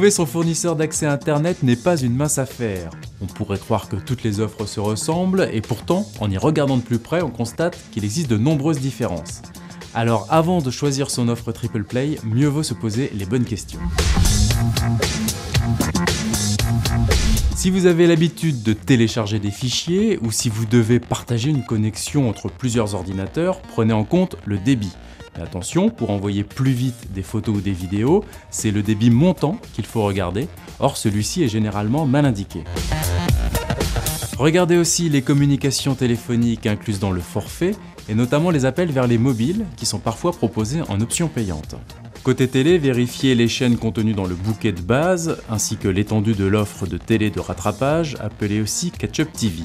Trouver son fournisseur d'accès Internet n'est pas une mince affaire. On pourrait croire que toutes les offres se ressemblent, et pourtant, en y regardant de plus près, on constate qu'il existe de nombreuses différences. Alors avant de choisir son offre Triple Play, mieux vaut se poser les bonnes questions. Si vous avez l'habitude de télécharger des fichiers, ou si vous devez partager une connexion entre plusieurs ordinateurs, prenez en compte le débit. Mais attention, pour envoyer plus vite des photos ou des vidéos, c'est le débit montant qu'il faut regarder, or celui-ci est généralement mal indiqué. Regardez aussi les communications téléphoniques incluses dans le forfait, et notamment les appels vers les mobiles, qui sont parfois proposés en option payante. Côté télé, vérifiez les chaînes contenues dans le bouquet de base, ainsi que l'étendue de l'offre de télé de rattrapage, appelée aussi Catch-up TV.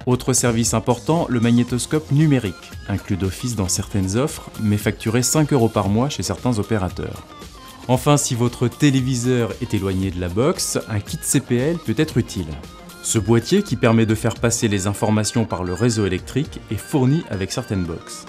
Autre service important, le magnétoscope numérique, inclus d'office dans certaines offres, mais facturé 5 € par mois chez certains opérateurs. Enfin, si votre téléviseur est éloigné de la box, un kit CPL peut être utile. Ce boîtier, qui permet de faire passer les informations par le réseau électrique, est fourni avec certaines box.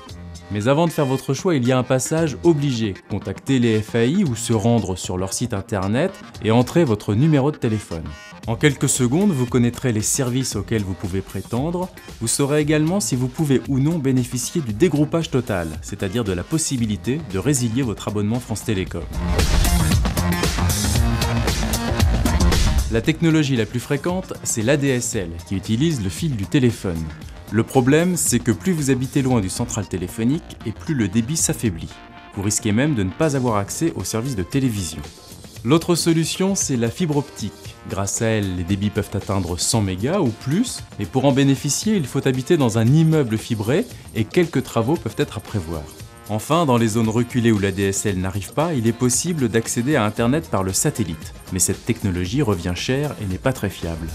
Mais avant de faire votre choix, il y a un passage obligé. Contactez les FAI ou se rendre sur leur site internet et entrez votre numéro de téléphone. En quelques secondes, vous connaîtrez les services auxquels vous pouvez prétendre. Vous saurez également si vous pouvez ou non bénéficier du dégroupage total, c'est-à-dire de la possibilité de résilier votre abonnement France Télécom. La technologie la plus fréquente, c'est l'ADSL, qui utilise le fil du téléphone. Le problème, c'est que plus vous habitez loin du central téléphonique, et plus le débit s'affaiblit. Vous risquez même de ne pas avoir accès aux services de télévision. L'autre solution, c'est la fibre optique. Grâce à elle, les débits peuvent atteindre 100 mégas ou plus, mais pour en bénéficier, il faut habiter dans un immeuble fibré, et quelques travaux peuvent être à prévoir. Enfin, dans les zones reculées où l'ADSL n'arrive pas, il est possible d'accéder à Internet par le satellite. Mais cette technologie revient cher et n'est pas très fiable.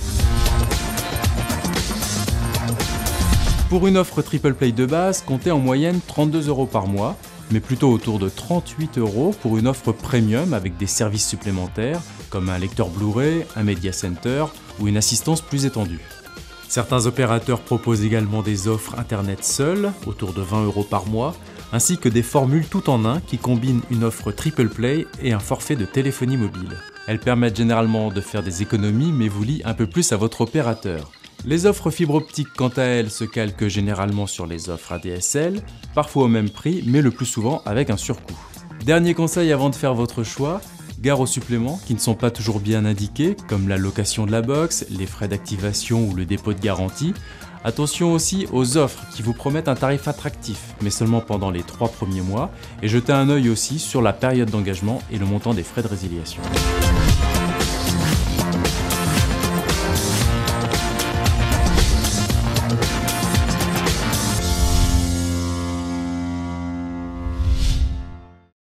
Pour une offre Triple Play de base, comptez en moyenne 32 € par mois, mais plutôt autour de 38 € pour une offre premium avec des services supplémentaires, comme un lecteur Blu-ray, un Media Center ou une assistance plus étendue. Certains opérateurs proposent également des offres Internet seules, autour de 20 € par mois, ainsi que des formules tout en un qui combinent une offre Triple Play et un forfait de téléphonie mobile. Elles permettent généralement de faire des économies mais vous lient un peu plus à votre opérateur. Les offres fibre optique quant à elles se calquent généralement sur les offres ADSL, parfois au même prix mais le plus souvent avec un surcoût. Dernier conseil avant de faire votre choix, gare aux suppléments qui ne sont pas toujours bien indiqués comme la location de la box, les frais d'activation ou le dépôt de garantie. Attention aussi aux offres qui vous promettent un tarif attractif, mais seulement pendant les 3 premiers mois, et jetez un œil aussi sur la période d'engagement et le montant des frais de résiliation.